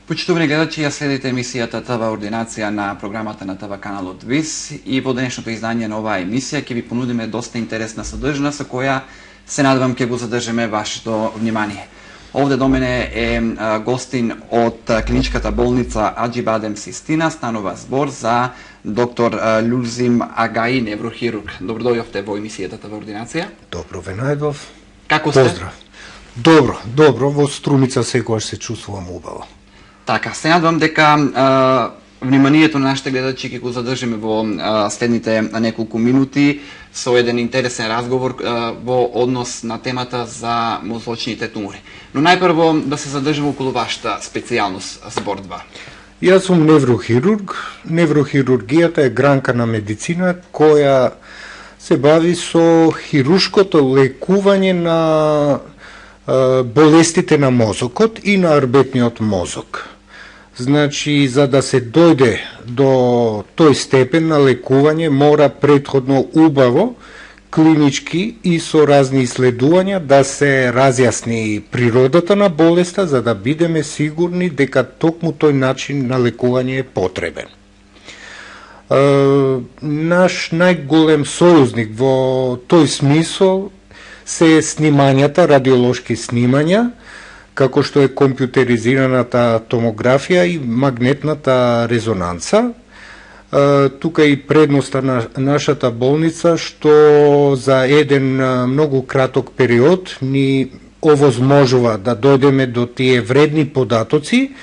Почитувани гледачи, ја следите емисијата ТВ Ординација на програмата на ТВ каналот ВИС и во денешното издание на оваа емисија ќе ви понудиме доста интересна содржина со која се надевам ќе го задржиме вашето внимание. Овде до мене е гостин од клиничката болница Аџибадем Систина, станува збор за доктор Љузим Агаи, неврохирург. Добро дојдовте во емисијата ТВ Ординација. Добро ве најдов. Како сте? Поздрав. Добро, во Струмица секогаш се чувствувам убаво. Така, се надвам дека вниманието на нашите гледачи ќе го задржиме во следните неколку минути со еден интересен разговор во однос на темата за мозочните тумори. Но најпрво да се задржиме околу вашата специјалност збор 2. Јас сум неврохирург. Неврохирургијата е гранка на медицина која се бави со хируршкото лекување на болестите на мозокот и на арбетниот мозок. Значи, за да се дојде до тој степен на лекување, мора претходно убаво, клинички и со разни исследувања да се разјасни природата на болеста, за да бидеме сигурни дека токму тој начин на лекување е потребен. Наш најголем сојузник во тој смисол се снимањата, радиолошки снимања, како што е компјутеризираната томографија и магнетната резонанца. Тука и предноста на нашата болница, што за еден многу краток период ни овозможува да дојдеме до тие вредни податоци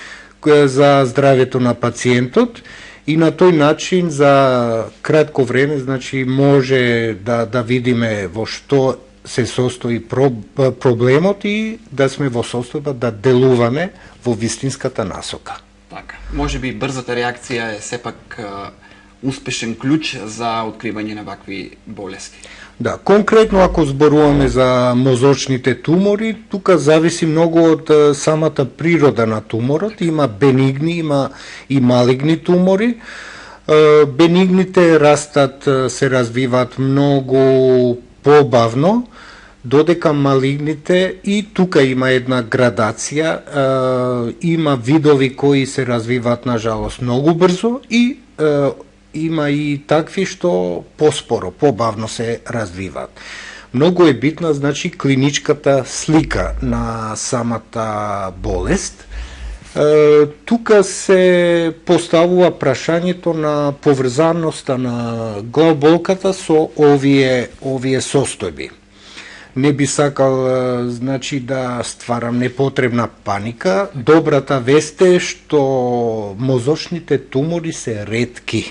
за здравјето на пациентот и на тој начин за кратко време, значи, може да видиме во што се состои проблемот и да сме во состојба да делуваме во вистинската насока. Така, може би брзата реакција е сепак успешен клjuč за откривање на вакви болести. Да, конкретно ако зборуваме за мозочните тумори, тука зависи многу од самата природа на туморот. Има бенигни, има и малигни тумори. Бенигните растат, се развиваат многу побавно, додека малигните, и тука има една градација, има видови кои се развиваат на жалост многу брзо и има и такви што поспоро, побавно се развиваат. Многу е битна, значи, клиничката слика на самата болест. Тука се поставува прашањето на поврзаноста на главболката со овие состојби. Не би сакал, значи, да стварам непотребна паника. Добрата вест е што мозочните тумори се ретки.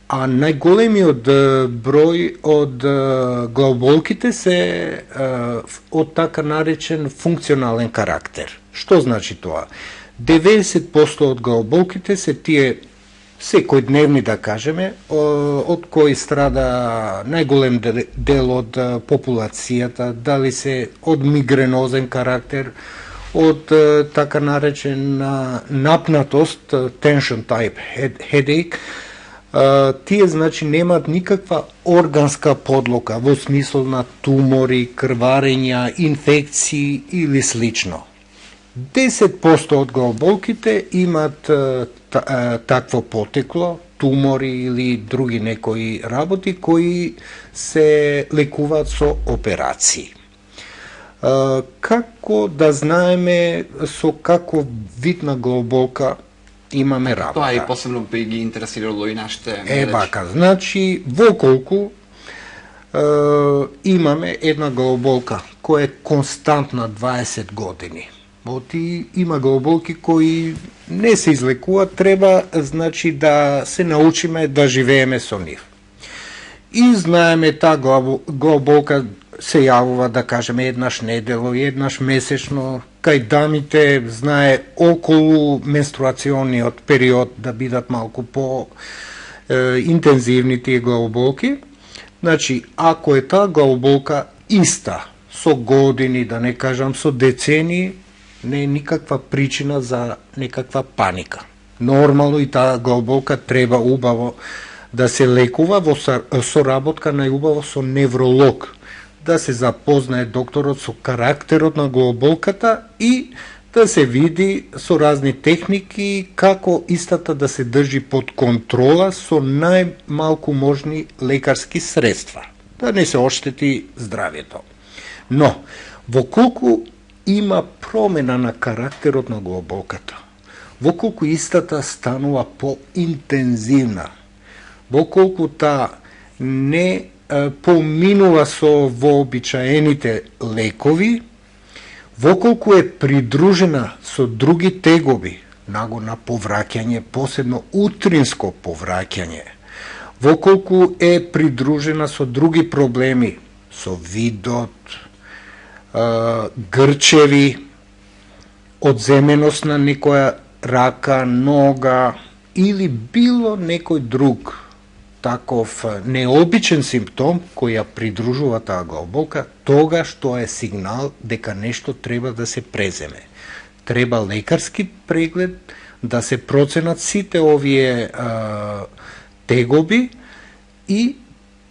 А најголемиот број од главболките се од така наречен функционален карактер. Што значи тоа? 90% од главболките се тие секојдневни, да кажеме, од кои страда најголем дел од популацијата, дали се од мигренозен карактер, од така наречен напнатост, tension type headache. Тие, значи, немаат никаква органска подлога во смисол на тумори, крварења, инфекции или слично. 10% од главболките имаат такво потекло, тумори или други некои работи кои се лекуваат со операции. Како да знаеме со каков вид на главболка имаме работа? Тоа и посебно би ги интересирало и нашите гледачи. Бака, значи, воколку имаме една главболка која е константна 20 години. Има главболки кои не се излекуваат, треба, значи, да се научиме да живееме со нив. И знаеме, таа главболка се јавува, да кажеме, еднаш недело, еднаш месечно, кај дамите, знае, околу менструациониот период да бидат малку по интензивни тие главболки. Значи, ако е таа главболка иста, со години, да не кажам со децени, не е никаква причина за некаква паника. Нормално и таа главболка треба убаво да се лекува во соработка најубаво со невролог, да се запознае докторот со карактерот на главболката и да се види со разни техники како истата да се држи под контрола со најмалку можни лекарски средства, да не се оштети здравјето. Но, воколку има промена на карактерот на глобоката, воколку истата станува поинтензивна, воколку таа не поминува со вообичаените лекови, воколку е придружена со други тегоби, наго на повраќање, посебно утринско повраќање, воколку е придружена со други проблеми, со видот, грчеви, одземеност на некоја рака, нога или било некој друг таков необичен симптом кој ја придружува таа глобока, тогаш тоа е сигнал дека нешто треба да се преземе. Треба лекарски преглед, да се проценат сите овие тегоби и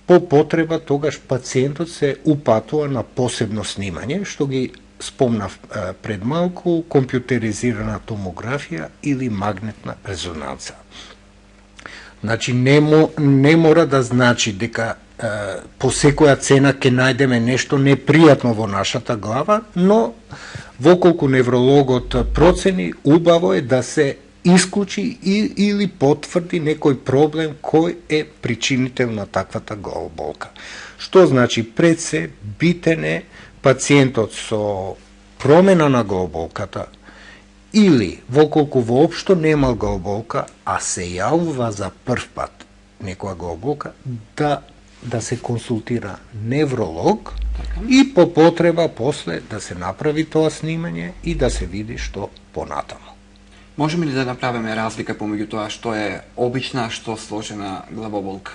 по потреба тогаш пациентот се упатува на посебно снимање, што ги спомнав пред малку, компјутеризирана томографија или магнетна резонанца. Значи, не мора да значи дека по секоја цена ќе најдеме нешто непријатно во нашата глава, но воколку неврологот процени, убаво е да се исклучи или потврди некој проблем кој е причинител на таквата главоболка. Што значи пред се битен е пациентот со промена на главоболката или воколку воопшто немал главоболка, а се јавува за прв пат некоја главоболка, да се консултира невролог и по потреба после да се направи тоа снимање и да се види што понатаму. Можеме ли да направиме разлика помеѓу тоа што е обична, што сложена главоболка?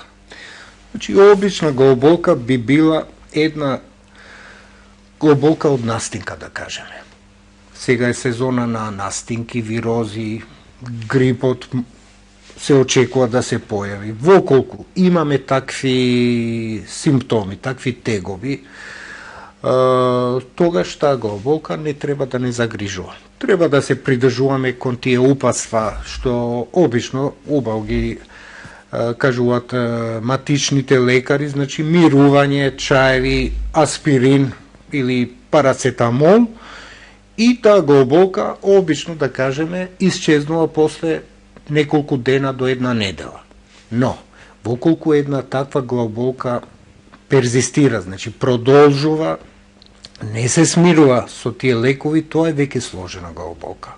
Значи, обична главоболка би била една главоболка од настинка, да кажеме. Сега е сезона на настинки, вирози, грипот се очекува да се појави. Воколку имаме такви симптоми, такви тегоби, тогаш таа главоболка не треба да не загрижува. Треба да се придржуваме кон тие упатства што обично убаво ги кажуваат матичните лекари, значи мирување, чаеви, аспирин или парацетамол, и таа главоболка обично, да кажеме, исчезнува после неколку дена до една недела. Но, воколку една таква главоболка перзистира, значи продолжува, не се смирува со тие лекови, тоа е веќе сложена главоболка.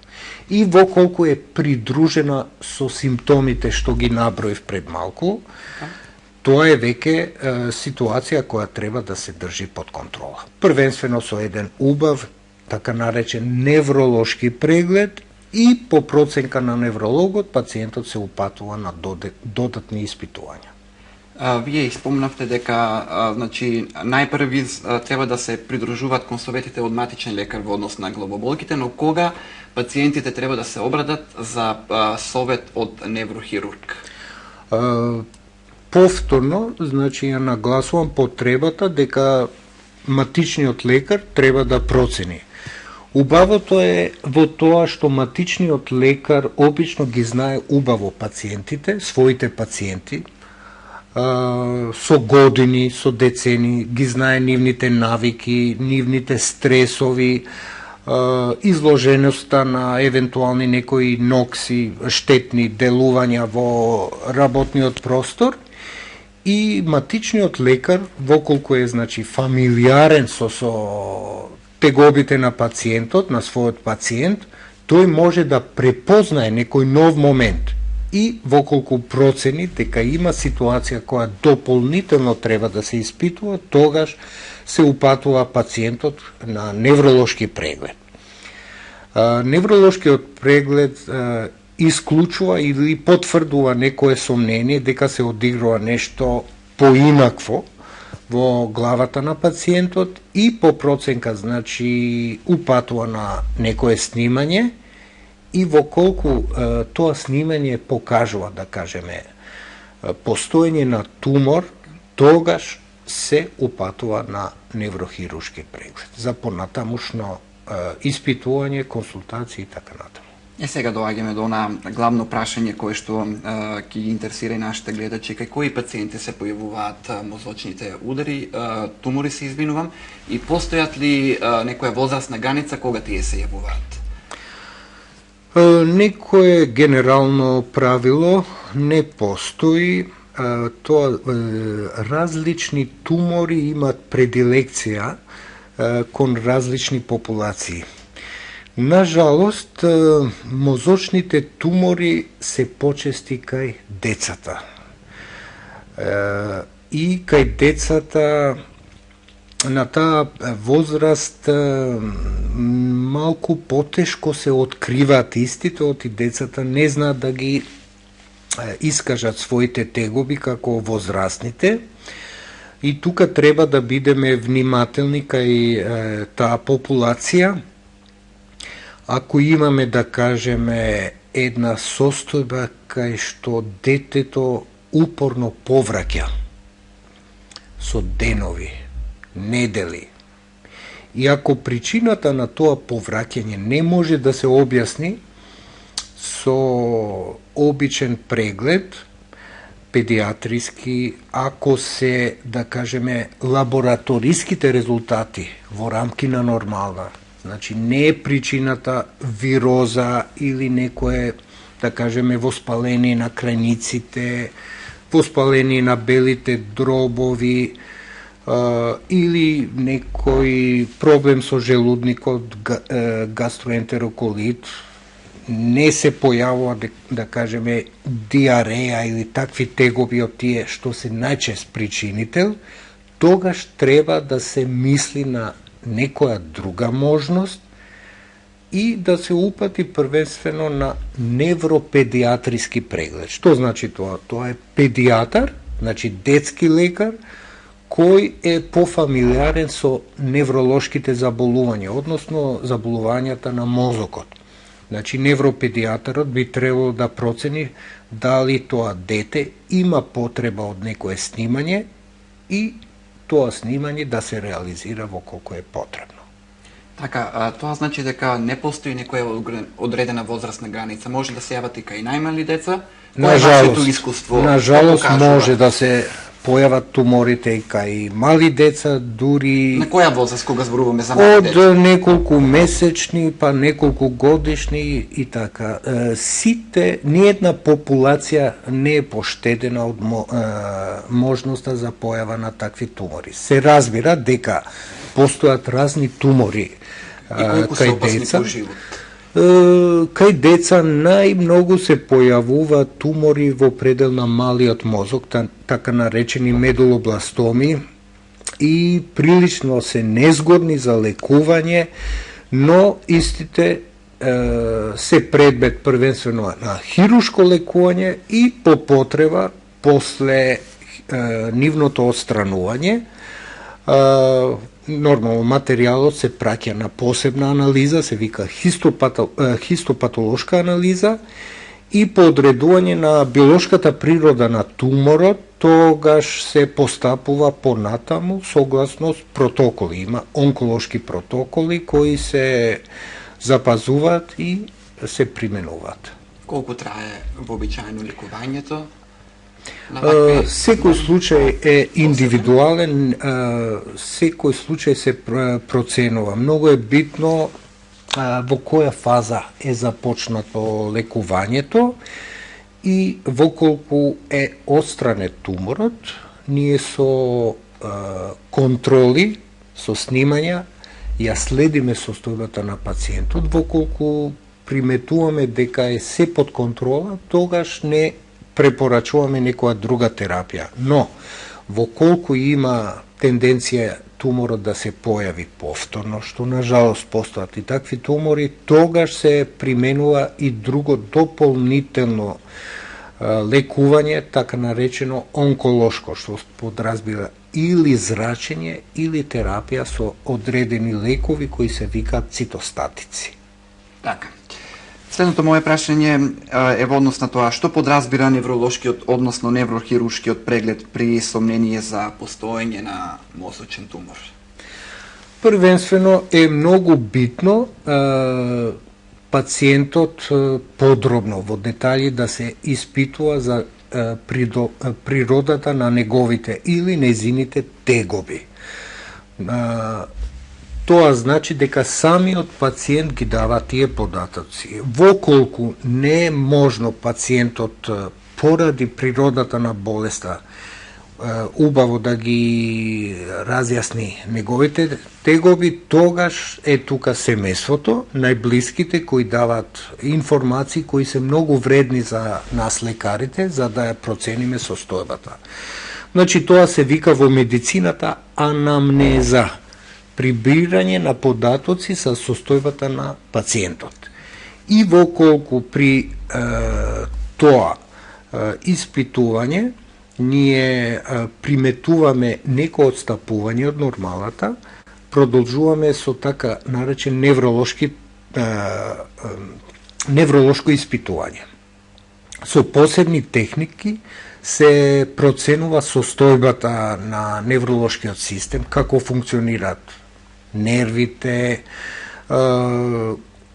И воколку е придружена со симптомите што ги наброив пред малку, тоа е веќе ситуација која треба да се држи под контрола. Првенствено со еден убав, така наречен невролошки преглед, и по проценка на неврологот пациентот се упатува на додатни испитувања. Вие спомнавте дека значи најпрви треба да се придружуваат кон советите од матичен лекар во однос на главоболките, но кога пациентите треба да се обрадат за совет од неврохирург? Повторно, значи ја нагласувам потребата дека матичниот лекар треба да процени. Убавото е во тоа што матичниот лекар обично ги знае убаво пациентите, своите пациенти, со години, со децени, ги знае нивните навики, нивните стресови, изложеноста на евентуални некои нокси, штетни делувања во работниот простор, и матичниот лекар, воколку е значи фамилиарен со тегобите на пациентот, на својот пациент, тој може да препознае некој нов момент и воколку процени дека има ситуација која дополнително треба да се испитува, тогаш се упатува пациентот на невролошки преглед. Невролошкиот преглед исклучува или потврдува некое сомнение дека се одигрува нешто поинакво во главата на пациентот и по проценка, значи, упатува на некое снимање, и воколку тоа снимање покажува, да кажеме, постоење на тумор, тогаш се упатува на неврохируршки преглед за понатамушно испитување, консултации и така натаму. Сега доаѓаме до она главно прашање кое што ќе ги интересира и нашите гледачи, кај кои пациенти се појавуваат мозочните удари, тумори се извинувам, и постојат ли некоја возрастна граница кога тие се јавуваат? Некое генерално правило не постои. Тоа различни тумори имаат предилекција кон различни популации. Нажалост, мозочните тумори се почести кај децата. И кај децата на таа возраст малку потешко се откриваат истите, оти децата не знаат да ги искажат своите тегоби како возрастните. И тука треба да бидеме внимателни кај таа популација. Ако имаме, да кажеме, една состојба кај што детето упорно повраќа со денови, недели, и ако причината на тоа повраќање не може да се објасни со обичен преглед, педиатриски, ако се, да кажеме, лабораториските резултати во рамки на нормална, значи не е причината вироза или некое, да кажеме, воспаление на крајниците, воспаление на белите дробови, или некој проблем со желудникот, гастроентероколит, не се појавува, да кажеме, диареја или такви тегоби од тие што се најчест причинител, тогаш треба да се мисли на некоја друга можност и да се упати првенствено на невропедиатриски преглед. Што значи тоа? Тоа е педиатар, значи детски лекар, кој е пофамилиарен со невролошките заболувања, односно заболувањата на мозокот. Значи, невропедиатарот би требало да процени дали тоа дете има потреба од некое снимање и тоа снимање да се реализира во колку е потребно. Така, тоа значи дека не постои некоја одредена возрастна граница. Може да се јават и кај најмали деца? Нажалост може да се појават туморите и кај мали деца, дури... На која возраст кога зборуваме за мали деца? Од неколку месечни, па неколку годишни и така. Сите, ниедна популација не е поштедена од можноста за појава на такви тумори. Се разбира дека постојат разни тумори кај деца. Кај деца најмногу се појавува тумори во предел на малиот мозок, така наречени медулобластоми, и прилично се незгодни за лекување, но истите се предмет првенствено на хирушко лекување и по потреба после нивното отстранување. Нормално материјалот се праќа на посебна анализа, се вика хистопатолошка анализа, и по одредување на биолошката природа на туморот, тогаш се постапува понатаму согласно протоколи. Има онколошки протоколи кои се запазуваат и се применуваат. Колку трае вообичаено лекувањето? Секој случај е индивидуален, секој случај се проценува. Многу е битно во која фаза е започнато лекувањето и во колку е отстранет туморот, ние со контроли, со снимања, ја следиме состојбата на пациентот, во колку приметуваме дека е се под контрола, тогаш не препорачуваме некоја друга терапија. Но, во колку има тенденција туморот да се појави повторно, што на жалост постојат и такви тумори, тогаш се применува и друго дополнително лекување, така наречено онколошко, што подразбира или зрачење, или терапија со одредени лекови кои се викаат цитостатици. Така. Следното моје прашање е во однос на тоа што подразбира невролошкиот, односно неврохирушкиот преглед при сомнение за постоење на мозочен тумор. Првенствено е многу битно пациентот подробно во детали да се испитува за природата на неговите или незините тегоби. Тоа значи дека самиот пациент ги дава тие податоци. Воколку не е можно пациентот поради природата на болеста убаво да ги разјасни неговите тегоби, тогаш е тука семејството, најблиските кои дават информации кои се многу вредни за нас лекарите, за да ја процениме состојбата. Значи тоа се вика во медицината анамнеза, прибирање на податоци со состојбата на пациентот. И воколку при тоа испитување ние приметуваме некој отстапување од нормалата, продолжуваме со така наречен невролошко испитување. Со посебни техники се проценува состојбата на невролошкиот систем, како функционираат нервите,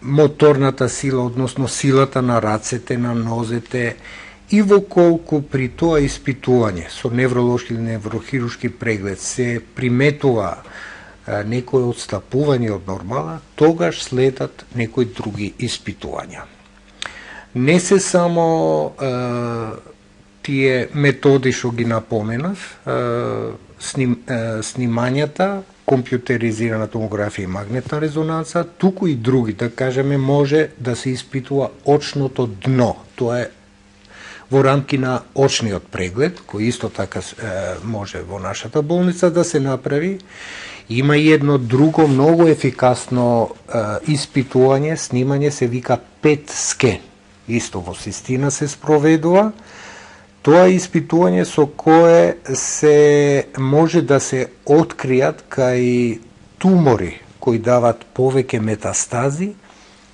моторната сила, односно силата на рацете, на нозете, и воколку при тоа испитување со невролошки или неврохирушки преглед се приметува некој отстапување од нормала, тогаш следат некои други испитувања. Не се само тие методи што ги напоменав, снимањата, компјутеризирана томографија и магнетна резонанца, туку и други, да кажеме, може да се испитува очното дно. Тоа е во рамки на очниот преглед, кој исто така може во нашата болница да се направи. Има и едно друго многу ефикасно испитување, снимање, се вика PET scan. Исто во Систина се спроведува. Тоа е испитување со кое се може да се откријат кај тумори кои дават повеќе метастази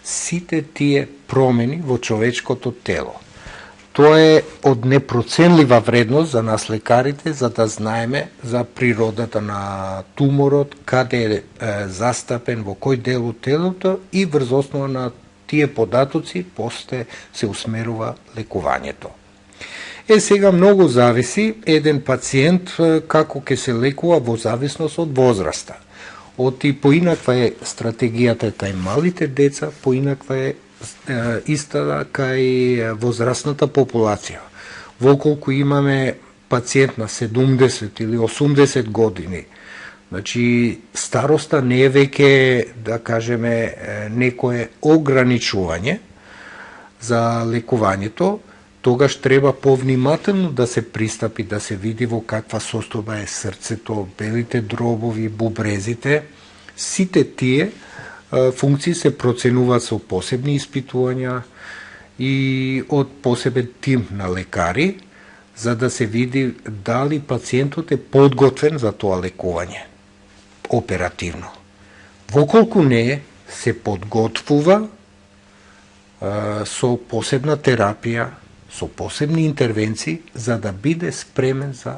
сите тие промени во човечкото тело. Тоа е од непроценлива вредност за нас лекарите, за да знаеме за природата на туморот, каде е застапен, во кој дел од телото, и врз основа на тие податоци после се усмерува лекувањето. Сега многу зависи еден пациент како ќе се лекува во зависност од возраста. Поинаква е стратегијата кај малите деца, поинаква е иста кај возрастната популација. Воколку имаме пациент на 70 или 80 години, значи староста не е веќе, да кажеме, некое ограничување за лекувањето, тогаш треба повнимателно да се пристапи, да се види во каква состојба е срцето, белите дробови, бубрезите. Сите тие функции се проценуваат со посебни испитувања и од посебен тим на лекари, за да се види дали пациентот е подготвен за тоа лекување оперативно. Воколку не, се подготвува со посебна терапија, со посебни интервенции, за да биде спремен за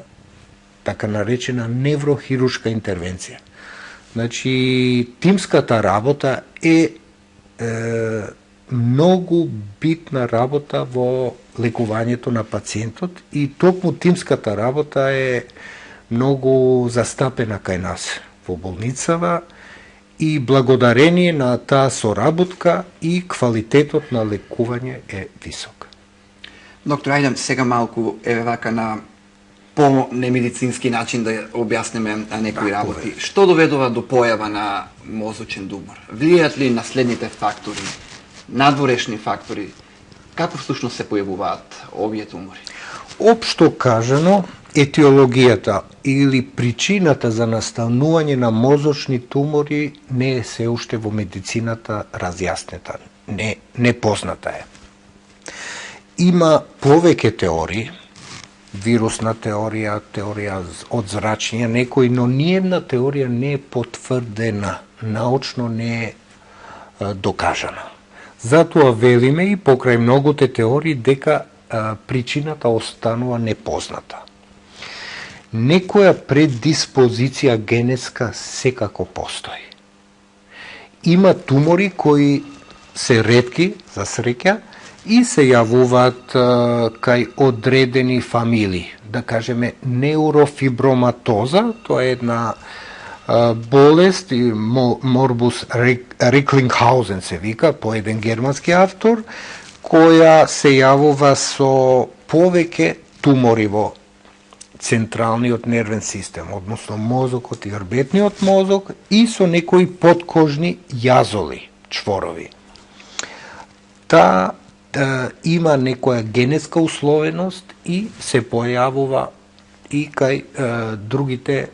така наречена неврохирушка интервенција. Значи, тимската работа е многу битна работа во лекувањето на пациентот и токму тимската работа е многу застапена кај нас во болницава и благодарение на таа соработка и квалитетот на лекување е висок. Доктор, ајдем сега малку вака на по-немедицински начин да објасниме некои работи. Што доведува до појава на мозочен тумор? Влијаат ли наследните фактори, надворешни фактори? Како всушност се појавуваат овие тумори? Општо кажано, етиологијата или причината за настанување на мозочни тумори не е се уште во медицината разјаснета, не позната е. Има повеќе теории, вирусна теорија, теорија од зрачња, некои, но ниедна теорија не е потврдена, научно не е докажана. Затоа велиме и покрај многуте теории дека причината останува непозната. Некоја предиспозиција генетска секако постои. има тумори кои се ретки, за среќа, и се јавуваат кај одредени фамилии. Да кажеме, неурофиброматоза, тоа е една болест, морбус Риклингхаузен се вика, по еден германски автор, која се јавува со повеќе тумори во централниот нервен систем, односно мозокот и орбитниот мозок, и со некои подкожни јазоли, чворови. Има некоја генетска условеност и се појавува и кај другите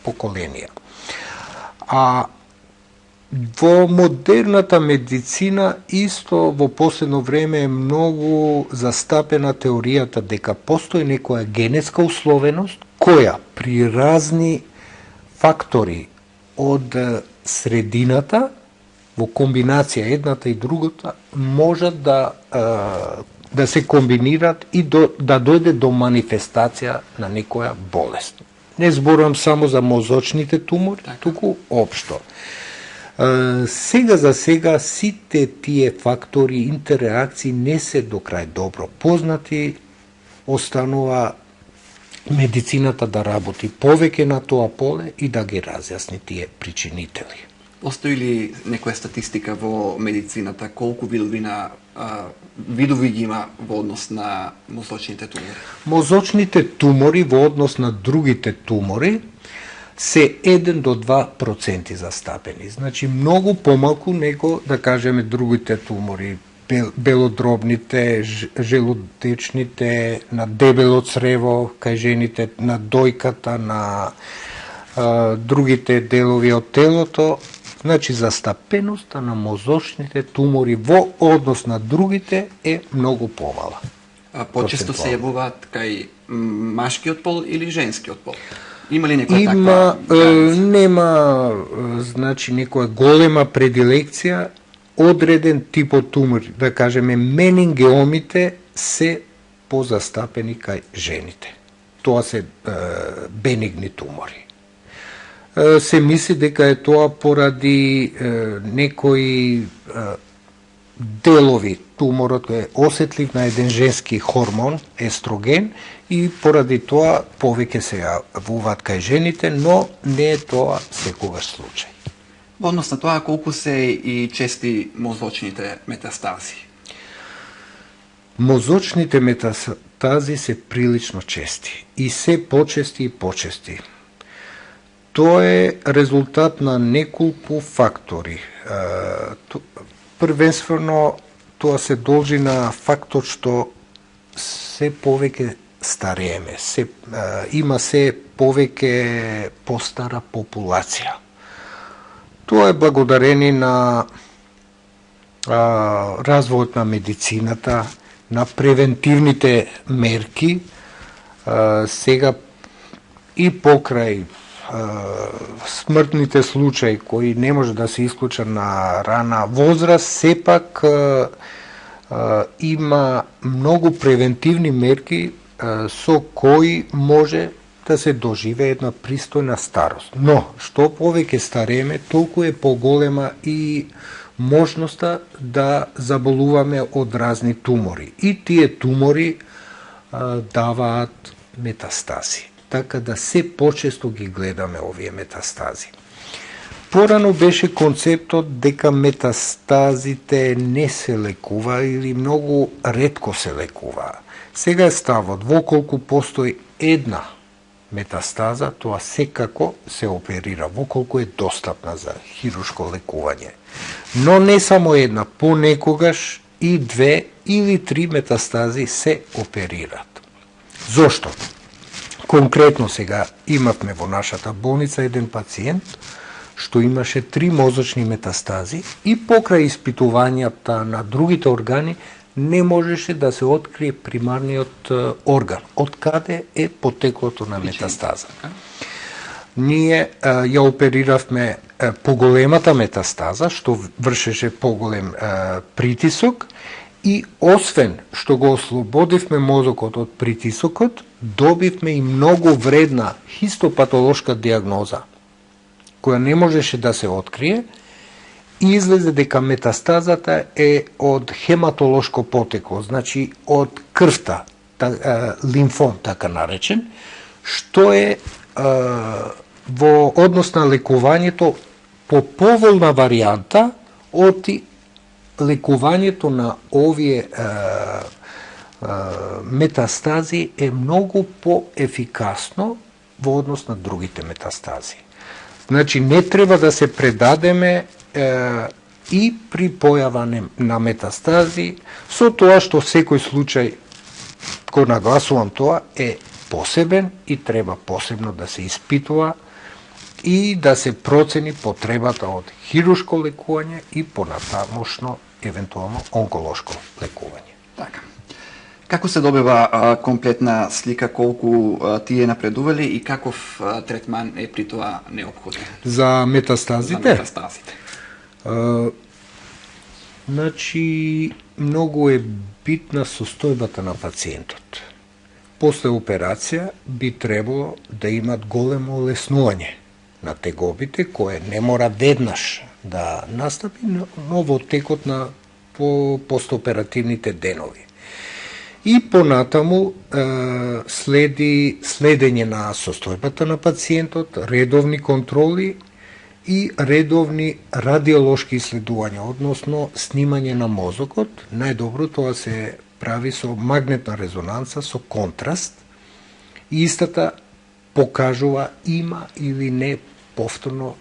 поколенија. А во модерната медицина исто во последно време е многу застапена теоријата дека постои некоја генетска условеност која при разни фактори од средината во комбинација едната и другата можат да се комбинират и да дојде до манифестација на некоја болест. Не зборувам само за мозочните тумори, туку општо. Сега за сега сите тие фактори, интерреакции не се до крај добро познати, останува медицината да работи повеќе на тоа поле и да ги разјасни тие причинители. Постои ли некоја статистика во медицината колку видови ги има во однос на мозочните тумори? Мозочните тумори во однос на другите тумори се 1 до 2% застапени. Значи многу помалку него, да кажеме, другите тумори, белодробните, желудечните, на дебело црево, кај жените, на дојката, на другите делови од телото. Значи, застапеноста на мозочните тумори во однос на другите е многу помала. Почесто се јавуваат кај машкиот пол или женскиот пол? Има ли некоја таква граница? Нема, значи, некоја голема предилекција, одреден тип од тумори, да кажеме, менингеомите се позастапени кај жените. Тоа се бенигни тумори. Се мисли дека е тоа поради некои делови туморот кој е осетлив на еден женски хормон, естроген, и поради тоа повеќе се јавуваат кај жените, но не е тоа секогаш случај. Во однос на тоа, колку се и чести мозочните метастази? Мозочните метастази се прилично чести и се почести и почести. Тоа е резултат на неколку фактори. Првенствено, тоа се должи на фактот што се повеќе старееме, има се повеќе постара популација. Тоа е благодарение на развојот на медицината, на превентивните мерки, сега и покрај смртните случаи кои не може да се исклучат на рана возраст, сепак има многу превентивни мерки со кои може да се доживее една пристојна старост. Но, што повеќе старееме, толку е поголема и можноста да заболуваме од разни тумори. И тие тумори даваат метастази. Така да се почесто ги гледаме овие метастази. Порано беше концептот дека метастазите не се лекува или многу ретко се лекува. Сега е ставот, воколку постои една метастаза, тоа секако се оперира, воколку е достапна за хируршко лекување. Но не само една, понекогаш и 2 или 3 метастази се оперираат. Зошто? Конкретно сега имавме во нашата болница еден пациент што имаше 3 мозочни метастази и покрај испитувањата на другите органи не можеше да се открие примарниот орган, од каде е потеклото на метастаза. Ние ја опериравме поголемата метастаза, што вршеше поголем притисок, и освен што го ослободивме мозокот од притисокот, добивме и многу вредна хистопатолошка диагноза, која не можеше да се открие, и излезе дека метастазата е од хематолошко потекло, значи од крвта, лимфом така наречен, што е во однос на лекувањето по поволна варијанта од лекувањето на овие метастази е многу поефикасно во однос на другите метастази. Значи, не треба да се предадеме и при појава на метастази, со тоа што секој случај, кој нагласувам тоа, е посебен и треба посебно да се испитува и да се процени потребата од хируршко лекување и понатамошно, евентуално, онколошко лекување. Така. Како се добива комплетна слика, колку тие напредували и каков третман е при тоа неопходен? За метастазите? За метастазите. Значи, многу е битна состојбата на пациентот. После операција би требало да имат големо олеснување на тегобите, кое не мора веднаш да настапи, но во текот на постоперативните денови. И понатаму следи следење на состојбата на пациентот, редовни контроли и редовни радиолошки исследувања, односно снимање на мозокот. Најдобро тоа се прави со магнетна резонанца, со контраст, и истата покажува има или не повторна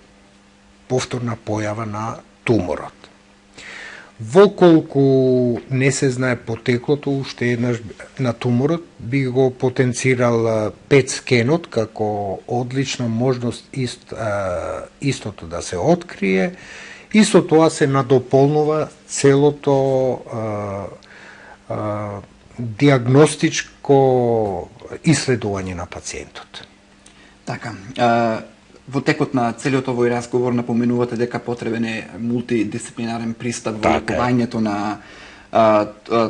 појава на туморот. Воколку не се знае потеклото уште еднаш на туморот, би го потенцирал PET скенот како одлична можност истото да се открие, и со тоа се надополнува целото диагностичко исследување на пациентот. Така, во текот на целиот овој разговор напоменувате дека потребен е мултидисциплинарен пристап во лекувањето на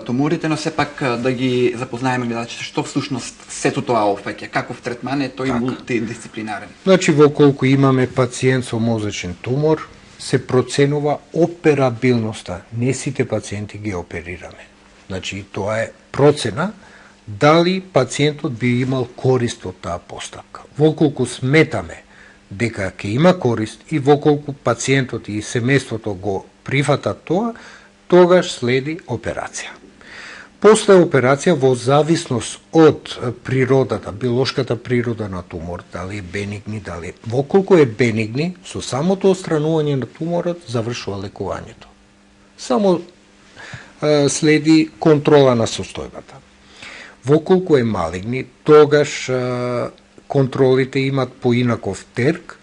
туморите, но сепак да ги запознаеме гледачите што всушност сето тоа опфаќа, каков третман е тој мултидисциплинарен. Значи, воколку имаме пациент со мозочен тумор, се проценува операбилноста. Не сите пациенти ги оперираме. Значи, тоа е процена дали пациентот би имал корист од таа постапка. Воколку сметаме дека ќе има корист и воколку пациентот и семејството го прифатат тоа, тогаш следи операција. После операција, во зависност од природата, биолошката природа на тумор, дали е бенигни, дали воколку е бенигни, со самото отстранување на туморот завршува лекувањето. Само следи контрола на состојбата. Воколку е малигни, тогаш контролите имат поинаков терк,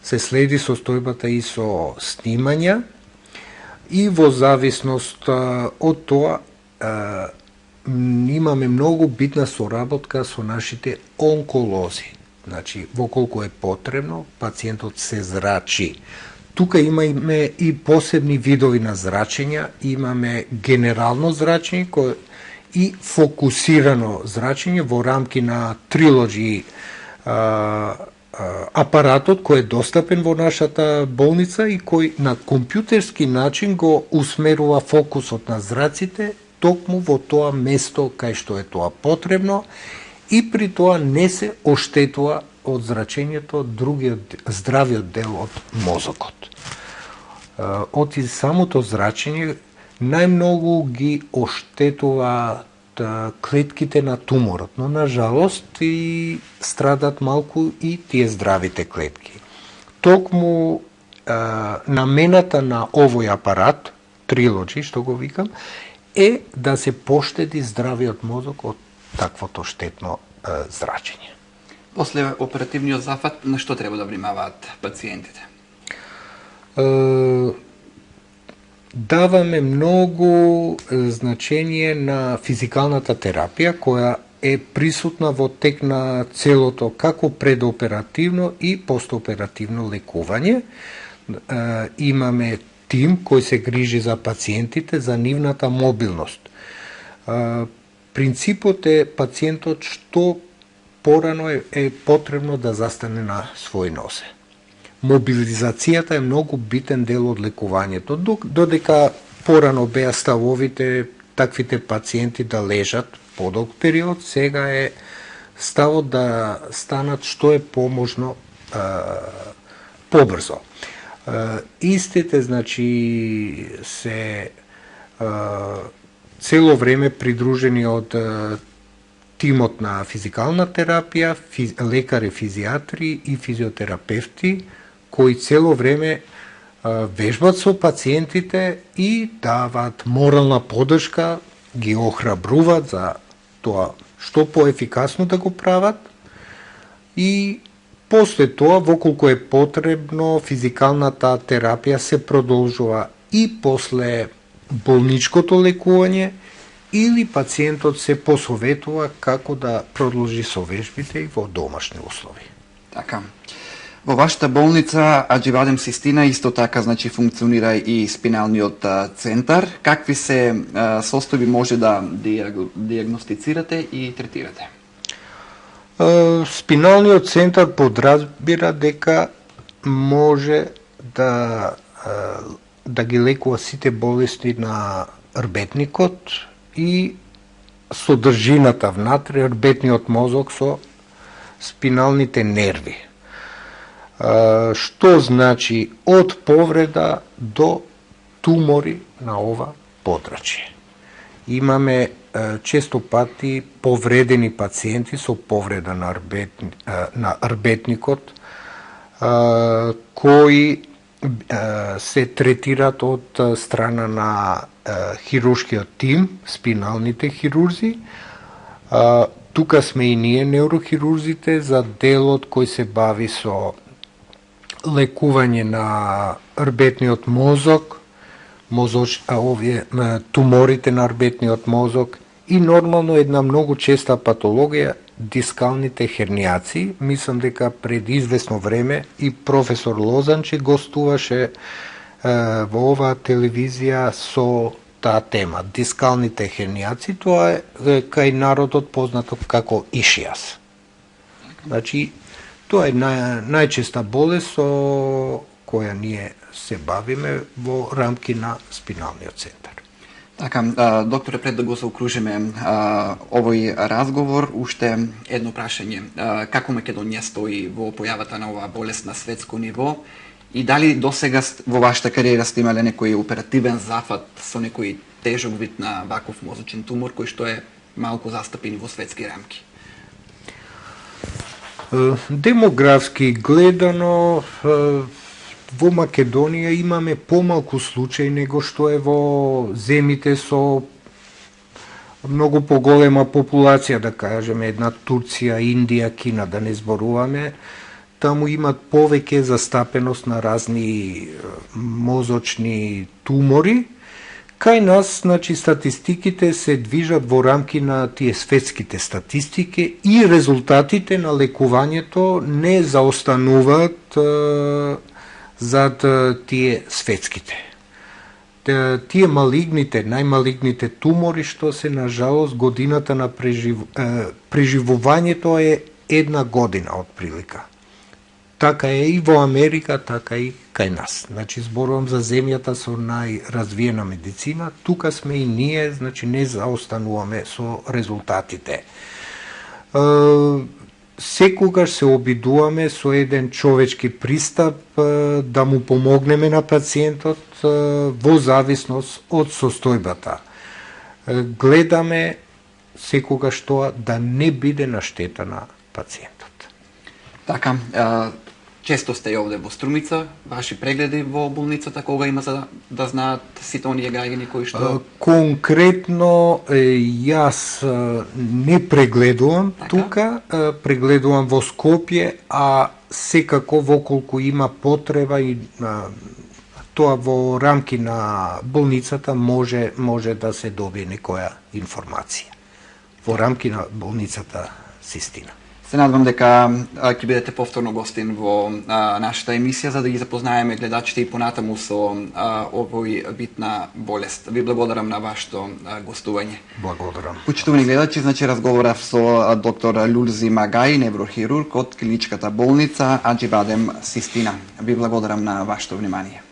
се следи состојбата и со снимања, и во зависност од тоа имаме многу битна соработка со нашите онколози. Значи, воколку е потребно, пациентот се зрачи. Тука имаме и посебни видови на зрачења, имаме генерално зрачење и фокусирано зрачење во рамки на Trilogy апаратот кој е достапен во нашата болница и кој на компјутерски начин го усмерува фокусот на зраците токму во тоа место кај што е тоа потребно, и при тоа не се оштетува од зрачењето другиот здравиот дел од мозокот. Од самото зрачење најмногу ги оштетува клетките на туморот, но на жалост и страдат малку и тие здравите клетки. Токму намената на овој апарат, Trilogy, што го викам, е да се поштеди здравиот мозок од таквото штетно зрачење. После оперативниот зафат, на што треба да внимаваат пациентите? Даваме многу значење на физикалната терапија, која е присутна во тек на целото како предоперативно и постоперативно лекување. Имаме тим кој се грижи за пациентите, за нивната мобилност. Принципот е пациентот што порано е потребно да застане на свој нозе. мобилизацијата е многу битен дел од лекувањето. Додека порано беа ставовите таквите пациенти да лежат подолг период, сега е ставот да станат што е поможно побрзо. Истите, значи, се цело време придружени од тимот на физикална терапија, лекари, физијатри и физиотерапевти, кои цело време вежбат со пациентите и дават морална поддршка, ги охрабруваат за тоа што поефикасно да го прават и после тоа, воколку е потребно, физикалната терапија се продолжува и после болничкото лекување, или пациентот се посоветува како да продолжи со вежбите и во домашни услови. Така. Во вашата болница Аџивадем Систина исто така, значи, функционира и спиналниот центар. Какви се состојби може да диагностицирате и третирате? Спиналниот центар подразбира дека може да ги лекува сите болести на рбетникот и содржината внатре рбетниот мозок со спиналните нерви. Што значи од повреда до тумори на ова подрачје. Имаме често пати повредени пациенти со повреда на рбетникот, кои се третират од страна на хируршкиот тим, спиналните хирурзи. Тука сме и ние, неурохирурзите, за делот кој се бави со лекување на рбетниот мозок, туморите на рбетниот мозок и нормално една многу честа патологија, дискалните хернијаци. Мислам дека пред известно време и професор Лозанче гостуваше во оваа телевизија со таа тема, дискалните хернијаци. Тоа е кај народот познато како ишијас. Значи, тоа е најчеста болест со која ние се бавиме во рамки на спиналниот центар. Така, докторе, пред да го заокружиме овој разговор, уште едно прашање. Како Македонија стои во појавата на оваа болест на светско ниво и дали досега во вашата кариера сте имале некој оперативен зафат со некој тежок вид на ваков мозочен тумор кој што е малку застапен во светски рамки? Демографски гледано, во Македонија имаме помалку случаи него што е во земите со многу поголема популација, да кажеме, една Турција, Индија, Кина, да не зборуваме. Таму имат повеќе застапеност на разни мозочни тумори. Кај нас, значи, статистиките се движат во рамки на тие светските статистики и резултатите на лекувањето не заостануваат зад тие светските. Тие малигните, најмалигните тумори што се, на жалост, годината на преживувањето е 1 година од прилика. Така е и во Америка, така и кај нас. Значи, зборувам за земјата со најразвиена медицина, тука сме и ние, значи не заостануваме со резултатите. Секогаш се обидуваме со еден човечки пристап да му помогнеме на пациентот во зависност од состојбата. Гледаме секогаш тоа да не биде на штета на пациентот. Така, често сте овде во Струмица, ваши прегледи во болницата, кога има за да знаат сите оние граѓани кои што... Конкретно, јас не прегледувам така? Тука, прегледувам во Скопје, а секако воколку има потреба и тоа во рамки на болницата може да се добие некоја информација. Во рамки на болницата Систина. Се надвам дека ќе бидете повторно гостин во нашата емисија за да ги запознаеме гледачите и понатаму со овој битна болест. Ви благодарам на вашето гостување. Благодарам. Почитувани гледачи, значи разговарав со доктор Люлзи Магај, неврохирург од клиничката болница Аџи Бадем Систина. Ви благодарам на вашето внимание.